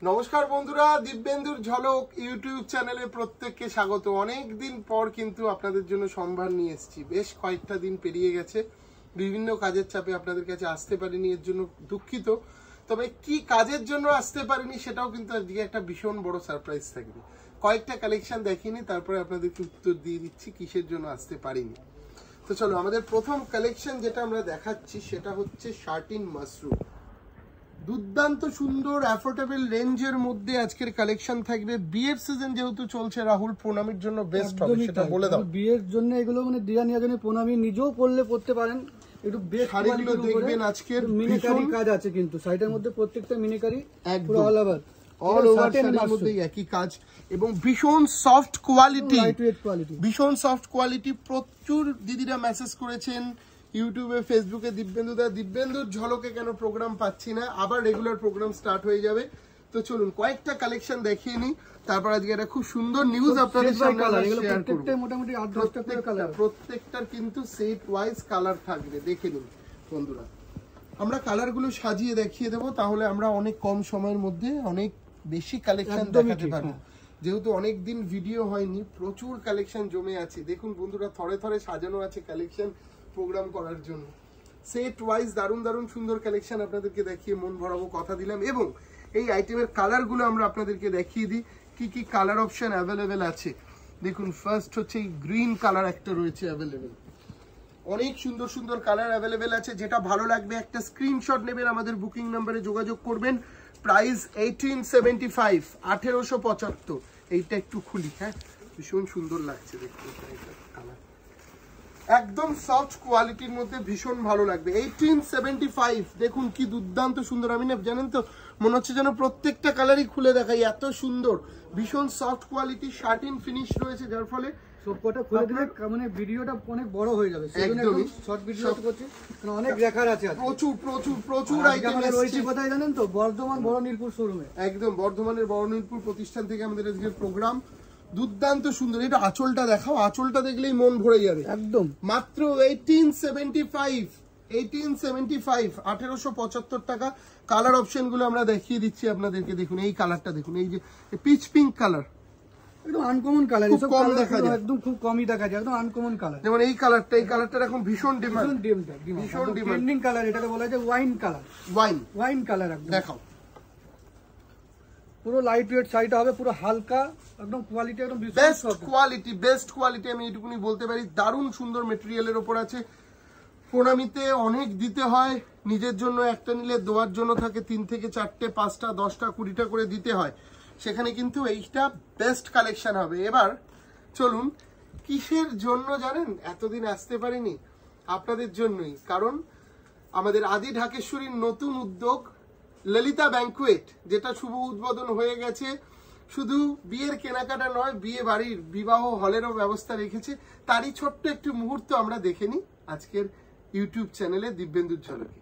নমস্কার বন্ধুরা, দিব্যেন্দুর ঝলক ইউটিউব চ্যানেলে প্রত্যেককে স্বাগত। অনেক দিন পর কিন্তু আপনাদের জন্য সম্ভার নিয়ে এসেছি। বেশ কয়েকটা দিন পেরিয়ে গেছে, বিভিন্ন কাজের চাপে আপনাদের কাছে আসতে পারিনি, এর জন্য দুঃখিত। তবে কি কাজের জন্য আসতে পারিনি সেটাও কিন্তু আজকে একটা ভীষণ বড় সারপ্রাইজ থাকবে। কয়েকটা কালেকশন দেখিনি, তারপরে আপনাদেরকে উত্তর দিয়ে দিচ্ছি কিসের জন্য আসতে পারিনি। তো চলো, আমাদের প্রথম কালেকশন যেটা আমরা দেখাচ্ছি সেটা হচ্ছে শার্টিন মাশরুম। দুর্দান্ত সুন্দর অ্যাফোর্ডেবল রেঞ্জের মধ্যে আজকের কালেকশন থাকবে। বিয়ের সিজন যেহেতু চলছে, রাহুল প্রণামীর জন্য বেস্ট হবে, সেটা বলে দাও। বিয়ের জন্য এগুলো মানে দিয়া নিয়ে জন্য প্রণামী নিজেও পড়তে পারেন। একটু বেশ শাড়িগুলো দেখবেন, আজকের মিনিকারি কাজ আছে কিন্তু সাইডের মধ্যে প্রত্যেকটা মিনিকারি পুরো অল ওভার শাড়ির মধ্যে একই কাজ এবং ভীষণ সফট কোয়ালিটি, ভীষণ সফট কোয়ালিটি। প্রচুর দিদিরা মেসেজ করেছেন ইউটিউবে, ফেসবুকে, দিব্যেন্দুর ঝলকে কেন প্রোগ্রাম পাচ্ছি না। আবার রেগুলার প্রোগ্রাম স্টার্ট হয়ে যাবে। তো চলুন কয়েকটা কালেকশন দেখিয়ে নিই, তারপর আজকে একটা খুব সুন্দর নিউজ আপনাদের সামনে শেয়ার করব। মোটামুটি প্রত্যেকটার কিন্তু সেট ওয়াইজ কালার থাকবে, দেখে নিন বন্ধুরা। আমরা কালারগুলো সাজিয়ে দেখিয়ে দেবো, তাহলে আমরা অনেক কম সময়ের মধ্যে অনেক বেশি কালেকশন দেখাতে পারবো। যেহেতু অনেক দিন ভিডিও হয়নি, প্রচুর কালেকশন জমে আছে। দেখুন বন্ধুরা, থরে থরে সাজানো আছে কালেকশন প্রোগ্রাম করার জন্য। সেট ওয়াইজ দারুণ দারুণ সুন্দর কালেকশন আপনাদেরকে দেখিয়ে মন ভরাবো, কথা দিলাম। এবং এই আইটেমের কালারগুলো আমরা আপনাদেরকে দেখিয়ে দিই কি কি কালার অপশন অ্যাভেলেবেল আছে। দেখুন, ফার্স্ট হচ্ছে এই গ্রিন কালার একটা রয়েছে অ্যাভেলেবেল। অনেক সুন্দর সুন্দর কালার অ্যাভেলেবেল আছে। যেটা ভালো লাগবে একটা স্ক্রিনশট নেবেন, আমাদের বুকিং নাম্বারে যোগাযোগ করবেন। প্রাইস 1875, 1875। এইটা একটু খুলি, হ্যাঁ, ভীষণ সুন্দর লাগছে দেখতে। কালার একদম সফট কোয়ালিটির মধ্যে ভীষণ ভালো লাগবে। 1875, দেখুন কি দুর্দান্ত সুন্দর। আমি না জানেন তো, মনে হচ্ছে যেন প্রত্যেকটা কালারই খুলে দেখাই, এত সুন্দর। ভীষণ সফট কোয়ালিটি, শার্টিন ফিনিশ রয়েছে, যার ফলে সবকটা খুলে দিলে মানে ভিডিওটা অনেক বড় হয়ে যাবে। একদমই শর্ট ভিডিও করছি, অনেক দেখার আছে। প্রচুর প্রচুর প্রচুর আইটেম রয়েছে। কোথায় জানেন তো? বর্ধমান বড়নীলপুর শোরুমে। একদম বর্ধমানের বড়নীলপুর প্রতিষ্ঠান থেকে আমাদের আজকের প্রোগ্রাম। দুর্দান্ত সুন্দর। এটা আঁচলটা দেখাও, আঁচলটা দেখলেই মন ভরে যাবে একদম। মাত্র 1875, 1875 টাকা। কালার অপশন গুলো আমরা দেখিয়ে দিচ্ছি আপনাদেরকে। দেখুন এই কালারটা, দেখুন এই যে পিচ পিঙ্ক কালার, একদম আনকমন কালার। খুব কম দেখা যায়, একদম খুব কমই দেখা যায়, একদম আনকমন কালার। যেমন এই কালারটা, এই কালারটা এখন ভীষণ ডিমান্ড, ভীষণ ট্রেন্ডিং কালার। এটাকে বলা যায় ওয়াইন কালার। ওয়াইন কালার একদম। দেখাও, পুরো লাইট ওয়েট শাড়িটা হবে, পুরো হালকা, একদম কোয়ালিটি একদম বেস্ট কোয়ালিটি, বেস্ট কোয়ালিটি। আমি এটুকুনি বলতে পারি। দারুণ সুন্দর মেটেরিয়ালের ওপর আছে। প্রণামীতে অনেক দিতে হয়, নিজের জন্য একটা নিলে দেওয়ার জন্য থাকে 3 থেকে 4টে 5টা 10টা 20টা করে দিতে হয়। সেখানে কিন্তু এইটা বেস্ট কালেকশন হবে। এবার চলুন, কিসের জন্য জানেন এতদিন আসতে পারিনি? আপনাদের জন্যই। কারণ আমাদের আদি ঢাকেশ্বরীর নতুন উদ্যোগ ললিতা ব্যাংকুয়েট, যেটা শুভ উদ্বোধন হয়ে গেছে। শুধু বিয়ের কেনাকাটা নয়, বিয়ে বাড়ির বিবাহ হলেরও ব্যবস্থা রেখেছে। তারই ছোট্ট একটি মুহূর্ত আমরা দেখে নিই আজকের ইউটিউব চ্যানেলে দিব্যেন্দুর ঝলকে।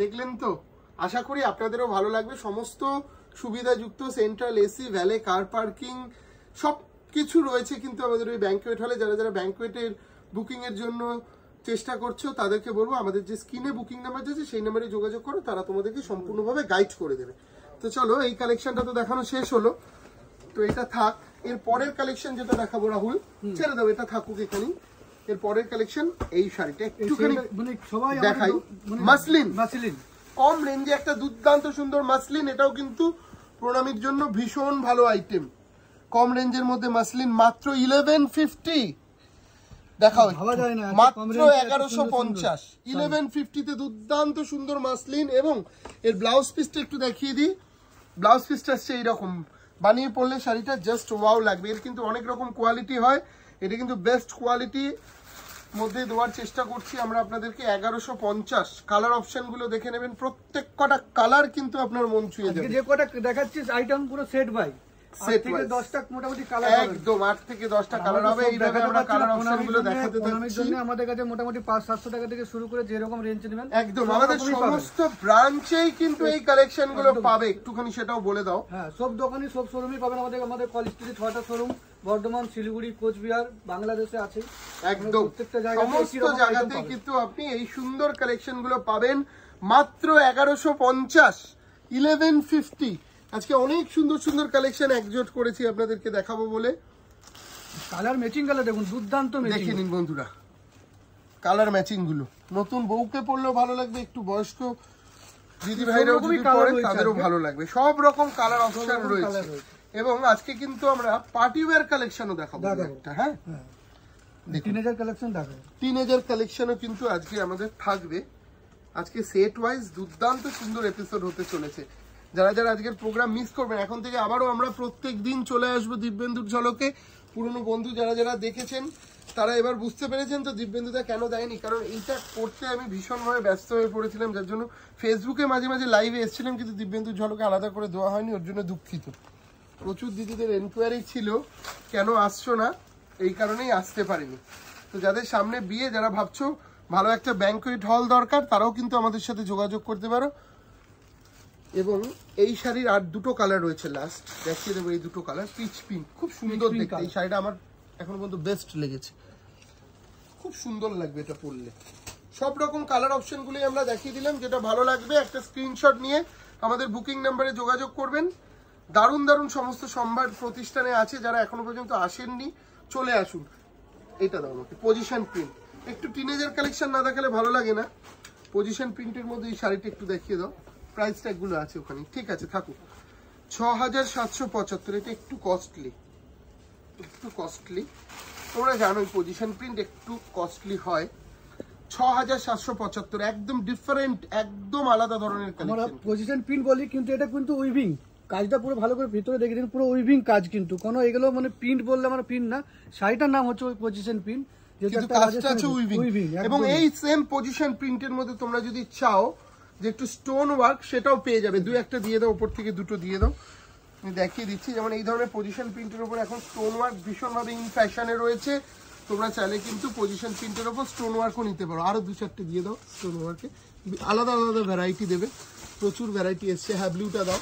দেখলেন তো, আশা করি আপনাদেরও ভালো লাগবে। সমস্ত সুবিধাযুক্ত, central AC, valet car parking সব কিছু রয়েছে কিন্তু আমাদের ওই ব্যাংকুয়েট হলে। যারা যারা ব্যাংকুয়েটের বুকিং এর জন্য চেষ্টা করছো তাদেরকে বলবো, আমাদের যে স্ক্রিনে বুকিং নাম্বার আছে সেই নাম্বারে যোগাযোগ করো, তারা তোমাদেরকে সম্পূর্ণভাবে গাইড করে দেবে। তো চলো, এই কালেকশনটা তো দেখানো শেষ হলো, তো এটা থাক। এর পরের কালেকশন যেটা দেখাবো, রাহুল ছেড়ে দাও, এটা থাকুক এখানেই। এর পরের কালেকশন এই শাড়িটা একটুখানি দেখাই। মাসলিন, কম রেঞ্জে একটা দুর্দান্ত সুন্দর মাসলিন, এটাও কিন্তু প্রণামীর জন্য ভীষণ ভালো আইটেম। কম রেঞ্জের মধ্যে মাসলিন মাত্র 1150 দেখাও, মাত্র 1150। 1150 তে দুর্দান্ত সুন্দর মাসলিন। এবং এর ব্লাউজ পিসটা একটু দেখিয়ে দিই। ব্লাউজ পিসটা আসছে এইরকম, বানিয়ে পরলে শাড়িটা জাস্ট ওয়াও লাগবে। এর কিন্তু অনেক রকম কোয়ালিটি হয়, এটা কিন্তু বেস্ট কোয়ালিটি মধ্যে দেওয়ার চেষ্টা করছি আমরা আপনাদেরকে। 1150। কালার অপশন গুলো দেখে নেবেন, প্রত্যেক কটা কালার কিন্তু আপনার মন ছুঁয়ে যাবে। যে কটা দেখাচ্ছি আইটেম পুরো সেট বাই, সেট থেকে 10টা মোটামুটি কালার একদম 8 থেকে 10টা কালার হবে। এইভাবে আমরা কালার অপশন গুলো দেখাতে থাকছি। আমাদের কাছে মোটামুটি 500-700 টাকা থেকে শুরু করে যে রকম রেঞ্জ নেবেন একদম আমাদের সমস্ত ব্রাঞ্চেই কিন্তু এই কালেকশন গুলো পাবে। একটুখানি সেটাও বলে দাও। হ্যাঁ, সব দোকানে সব শোরুমই পাবেন আমাদের কলেজ স্ট্রিটে 6টা শোরুম, বর্ধমান, শিলিগুড়ি, কোচবিহার, বাংলাদেশে আছে। একদম সমস্ত জায়গাতেই কিন্তু আপনি এই সুন্দর কালেকশন গুলো পাবেন মাত্র 1150, 1150। আজকে অনেক সুন্দর সুন্দর কালেকশন একজোট করেছি আপনাদেরকে দেখাবো বলে। কালার ম্যাচিং কালার দেখুন, দুর্দান্ত ম্যাচিং। দেখে নিন বন্ধুরা কালার ম্যাচিং গুলো, নতুন বউকে পরলেও ভালো লাগবে, একটু বয়স্ক দিদি ভাইরাও যদি পরে তাদেরও ভালো লাগবে। সব রকম কালার অপশন রয়েছে। এবং আজকে কিন্তু আমরা পার্টি ওয়্যার কালেকশনও দেখাবো একটা। হ্যাঁ, টিনেজার কালেকশন দেখাবো, টিনেজার কালেকশনও কিন্তু আজকে আমাদের থাকবে। আজকে সেট ওয়াইজ দুর্দান্ত সুন্দর এপিসোড হতে চলেছে। যারা যারা আজকের প্রোগ্রাম মিস করবেন, এখন থেকে আবারও আমরা প্রত্যেক দিন চলে আসবো দিব্যেন্দুর ঝলকে। পুরনো বন্ধু যারা যারা দেখেছেন তারা এবার বুঝতে পেরেছেন তো দিব্যেন্দুদা কেন দেয়নি, কারণ এইটা করতে আমি ভীষণভাবে ব্যস্ত হয়ে পড়েছিলাম, যার জন্য ফেসবুকে মাঝে মাঝে লাইভে এসেছিলাম, কিন্তু দিব্যেন্দুর ঝলকে আলাদা করে দেওয়া হয়নি, ওর জন্য দুঃখিত। প্রচুর দিদিদের এনকোয়ারি ছিল কেন আসছো না, এই কারণেই আসতে পারিনি। তো যাদের সামনে বিয়ে, যারা ভাবছো ভালো একটা ব্যাংকুয়েট হল দরকার, তারাও কিন্তু আমাদের সাথে যোগাযোগ করতে পারো। এবং এই শাড়ির আর দুটো কালার রয়েছে, লাস্ট দেখিয়ে দেবো। এই দুটো কালার পিচ পিঙ্ক, খুব সুন্দর দেখতে। এই শাড়িটা আমার এখন পর্যন্ত বেস্ট লেগেছে, খুব সুন্দর লাগবে এটা পরলে। সব রকম কালার অপশন গুলি আমরা দেখিয়ে দিলাম, যেটা ভালো লাগবে একটা স্ক্রিনশট নিয়ে আমাদের বুকিং নাম্বারে যোগাযোগ করবেন। দারুণ দারুণ সমস্ত সম্ভার প্রতিষ্ঠানে আছে, যারা এখনো পর্যন্ত আসেননি চলে আসুন। এটা দাও আমাকে, পজিশন প্রিন্ট। একটু টিনেজার কালেকশন না দেখালে ভালো লাগে না। পজিশন প্রিন্টের মধ্যে এই শাড়িটা একটু দেখিয়ে দাও, প্রাইস ট্যাগ গুলো আছে ওখানে। ঠিক আছে, থাকুক। 6775, এটা একটু কস্টলি, একটু কস্টলি। তোমরা জানোই পজিশন প্রিন্ট একটু কস্টলি হয়। 6775, একদম ডিফারেন্ট, একদম আলাদা ধরনের কালেকশন। পজিশন প্রিন্ট বলি, কিন্তু এটা কিন্তু উইভিং কাজটা পুরো ভালো করে ভিতরে দেখে দিন, পুরো উইভিং কাজ, কিন্তু কোনো এগুলো মানে প্রিন্ট বললে আমার প্রিন্ট না, শাড়িটার নাম হচ্ছে পজিশন প্রিন্ট, কিন্তু কাজটা আছে উইভিং। এবং এই সেম পজিশন প্রিন্টের মধ্যে তোমরা যদি চাও যে একটু স্টোন ওয়ার্ক, সেটাও পেয়ে যাবে। দুই একটা দিয়ে দাও, উপর থেকে দুটো দিয়ে দাও, আমি দেখিয়ে দিচ্ছি। যেমন এই ধরনের পজিশন প্রিন্টের উপর এখন স্টোন ওয়ার্ক ভীষণভাবে ইন ফ্যাশনে রয়েছে। তোমরা চাইলে কিন্তু পজিশন প্রিন্টের উপর স্টোন ওয়ার্কও নিতে পারো। আরো দু চারটে দিয়ে দাও স্টোন ওয়ার্কে, আলাদা আলাদা ভ্যারাইটি দেবে, প্রচুর ভ্যারাইটি এসছে। হ্যাঁ, ব্লুটা দাও,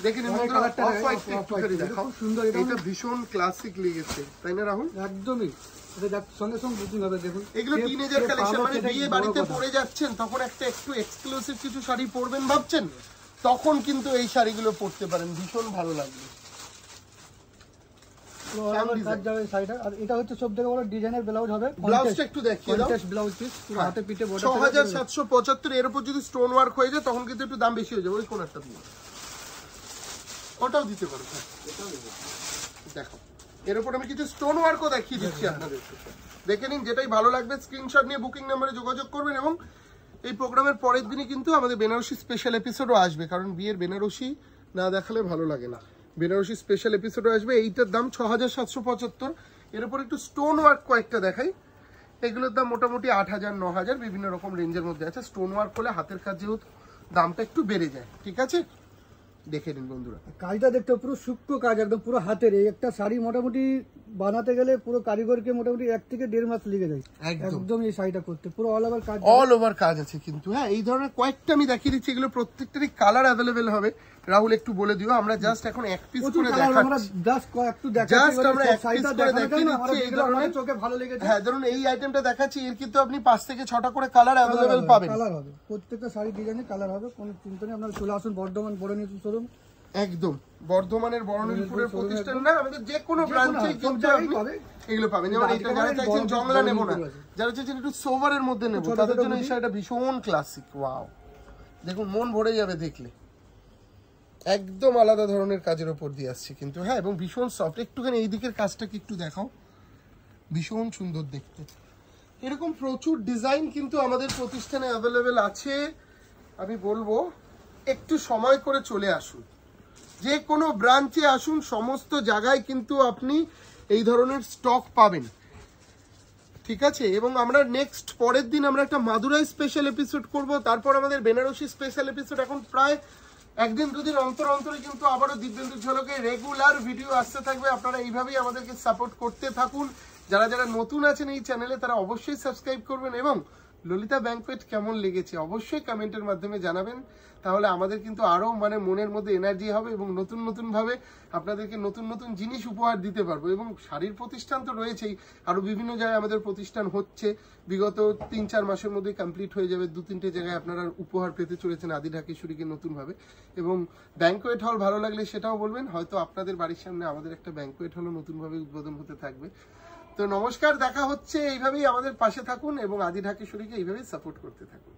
দেখে নিন বন্ধুরা। অফ হোয়াইট একটু করে দেখাও, সুন্দর। এটা ভীষণ ক্লাসিক লেগেছে, তাই না রাহুল? একদমই, এটা সঙ্গে সঙ্গে বুকিং হবে। দেখুন এগুলো টিনেজার কালেকশন, মানে বিয়ে বাড়িতে পরে যাচ্ছেন, তখন একটা একটু এক্সক্লুসিভ কিছু শাড়ি পরবেন ভাবছেন, তখন কিন্তু এই শাড়িগুলো পরতে পারেন, ভীষণ ভালো লাগবে। এটা হচ্ছে সব থেকে বড় ডিজাইনের ব্লাউজ হবে। ব্লাউজটা একটু দেখিয়ে দাও, ব্লাউজ পিস পুরো হাতে পিঠে বড়। 6775, এর উপর যদি স্টোন ওয়ার্ক হয়ে যায় তখন কিন্তু একটু দাম বেশি হয়ে যাবে। ওই কোনটা দিয়ে ওটাও দিতে পারো। দেখো এর উপর আমি কিছু স্টোন ওয়ার্কও দেখিয়ে দিচ্ছি আপনাদেরকে, দেখে নিন। যেটাই ভালো লাগবে স্ক্রিনশট নিয়ে বুকিং নাম্বারে যোগাযোগ করবেন। এবং এই প্রোগ্রামের পরের দিনই কিন্তু আমাদের বেনারসি স্পেশাল এপিসোডও আসবে, কারণ বিয়ের বেনারসি না দেখালে ভালো লাগে না। বেনারসি স্পেশাল এপিসোডও আসবে। এইটার দাম 6775। এর উপর একটু স্টোন ওয়ার্ক কয়েকটা দেখাই। এগুলোর দাম মোটামুটি 8000, 9000 বিভিন্ন রকম রেঞ্জের মধ্যে আছে। স্টোন ওয়ার্ক করলে হাতের কাজ যেহেতু দামটা একটু বেড়ে যায়। ঠিক আছে, দেখে নিন বন্ধুরা। কাজটা দেখতে পুরো সূক্ষ্ম কাজ, একদম পুরো হাতের। এই একটা শাড়ি মোটামুটি বানাতে গেলে পুরো কারিগরকে মোটামুটি 1 থেকে 1.5 মাস লেগে যায় একদম এই শাড়িটা করতে। পুরো অল ওভার কাজ, অল ওভার কাজ আছে কিন্তু। হ্যাঁ, এই ধরনের কয়েকটা আমি দেখিয়ে দিচ্ছি, এগুলো প্রত্যেকটারই কালার অ্যাভেলেবেল হবে। রাহুল একটু বলে দিও, আমরা জাস্ট এখন এক পিস করে দেখাচ্ছি, আমরা এক পিস করে দেখিয়ে দিচ্ছি। এই ধরনের চোখে ভালো লেগেছে। হ্যাঁ, ধরুন এই আইটেমটা দেখাচ্ছি, এর কিন্তু আপনি 5 থেকে 6টা করে কালার অ্যাভেলেবেল পাবেন। কালার হবে প্রত্যেকটা শাড়ি ডিজাইনে কালার হবে, কোনো চিন্তা নেই। আপনারা চলে আসুন বর্ধমান বড় নিউজ শোরুম, একদম বর্ধমানের বরণীপুরের প্রতিষ্ঠান না, আমাদের যে কোনো ব্রাঞ্চে কিন্তু আপনি এগুলো পাবেন। যেমন এটা যারা চাইছেন জংলা নেব না, যারা চাইছেন একটু সোভারের মধ্যে নেব, তাদের জন্য এই শাড়িটা ভীষণ ক্লাসিক। ওয়াও, দেখুন মন ভরে যাবে দেখলে, একদম আলাদা ধরনের কাজের উপর দিয়ে আসছে কিন্তু। হ্যাঁ, এবং ভীষণ সফট। একটুখানি এই দিকের কাজটাকে একটু দেখাও, ভীষণ সুন্দর দেখতে। এরকম প্রচুর ডিজাইন কিন্তু আমাদের প্রতিষ্ঠানে অ্যাভেলেবেল আছে। আমি বলবো একটু সময় করে চলে আসুন, যে কোনো ব্রাঞ্চে আসুন, সমস্ত জায়গায় কিন্তু আপনি এই ধরনের স্টক পাবেন, ঠিক আছে। এবং আমরা নেক্সট পরের দিন আমরা একটা মাদুরাই স্পেশাল এপিসোড করব, তারপর আমাদের বেনারসি স্পেশাল এপিসোড। এখন প্রায় একদিন দুদিন অন্তর অন্তরে কিন্তু আবারও দিব্যেন্দু ঝলকে রেগুলার ভিডিও আসতে থাকবে। আপনারা এইভাবেই আমাদেরকে সাপোর্ট করতে থাকুন। যারা যারা নতুন আছেন এই চ্যানেলে তারা অবশ্যই সাবস্ক্রাইব করবেন, এবং ললিতা ব্যাংকোয়েট কেমন লেগেছে অবশ্যই কমেন্টের মাধ্যমে জানাবেন। তাহলে আমাদের কিন্তু আরও মানে মনের মধ্যে এনার্জি হবে, এবং নতুন নতুন ভাবে আপনাদেরকে নতুন নতুন জিনিস উপহার দিতে পারবো। এবং শাড়ির প্রতিষ্ঠান তো রয়েছেই, আরও বিভিন্ন জায়গায় আমাদের প্রতিষ্ঠান হচ্ছে, বিগত 3-4 মাসের মধ্যে কমপ্লিট হয়ে যাবে। 2-3টে জায়গায় আপনারা উপহার পেতে চলেছেন আদি ঢাকেশ্বরীকে নতুনভাবে। এবং ব্যাংকোয়েট হল ভালো লাগলে সেটাও বলবেন, হয়তো আপনাদের বাড়ির সামনে আমাদের একটা ব্যাংকোয়েট হলও নতুনভাবে উদ্বোধন হতে থাকবে। তো নমস্কার, দেখা হচ্ছে। এইভাবেই আমাদের পাশে থাকুন এবং আদি ঢাকেশ্বরীকে এইভাবেই সাপোর্ট করতে থাকুন।